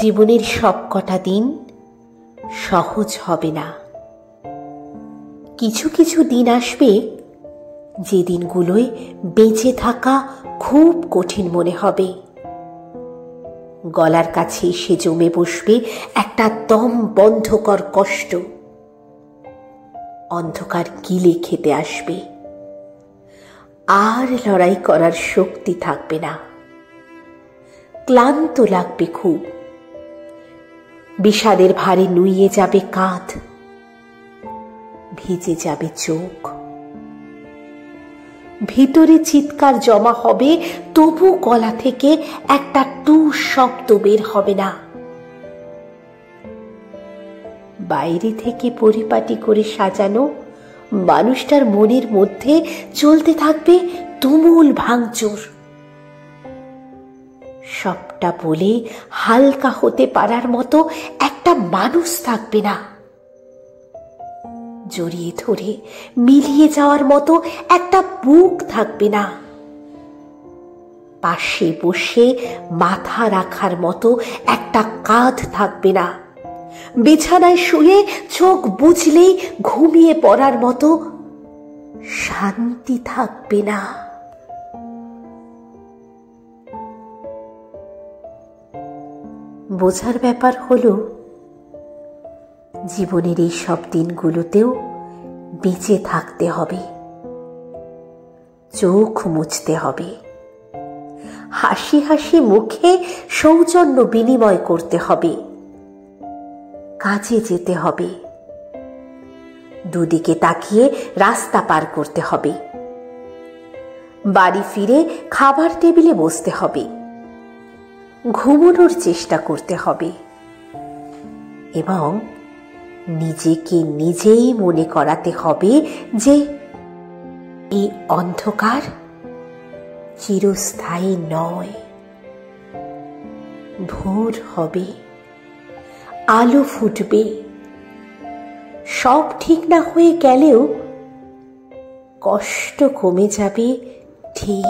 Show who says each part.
Speaker 1: জীবনের সব কটা দিন সহজ হবে না। কিছু কিছু দিন আসবে যে দিনগুলোয় বেঁচে থাকা খুব কঠিন মনে হবে। গলার কাছে এসে জমে বসবে একটা দম বন্ধকর কষ্ট। অন্ধকার গিলে খেতে আসবে, আর লড়াই করার শক্তি থাকবে না। ক্লান্ত লাগবে খুব, বিষাদের ভারে নুইয়ে যাবে কাঁধ, ভিজে যাবে চোখ। ভিতরে চিৎকার জমা হবে, তবু গলা থেকে একটা টু শব্দ বের হবে না। বাইরে থেকে পরিপাটি করে সাজানো মানুষটার মনের মধ্যে চলতে থাকবে তুমুল ভাঙচুর। সবটা বলে হালকা হতে পারার মতো একটা মানুষ থাকবে না। জড়িয়ে ধরে মিলিয়ে যাওয়ার মতো একটা বুক থাকবে না। পাশে বসে মাথা রাখার মতো একটা কাঁধ থাকবে না। বিছানায় শুয়ে চোখ বুঝলেই ঘুমিয়ে পড়ার মতো শান্তি থাকবে না। বোঝার ব্যাপার হলো, জীবনের এই সব দিনগুলোতেও বেঁচে থাকতে হবে, চোখ মুছতে হবে, হাসি হাসি মুখে সৌজন্য বিনিময় করতে হবে, কাজে যেতে হবে, দুদিকে তাকিয়ে রাস্তা পার করতে হবে, বাড়ি ফিরে খাবার টেবিলে বসতে হবে, ঘুমানোর চেষ্টা করতে হবে এবং নিজেকে নিজেই মনে করাতে হবে যে এই অন্ধকার চিরস্থায়ী নয়। ভোর হবে, আলো ফুটবে, সব ঠিক না হয়ে গেলেও কষ্ট কমে যাবে ঠিক।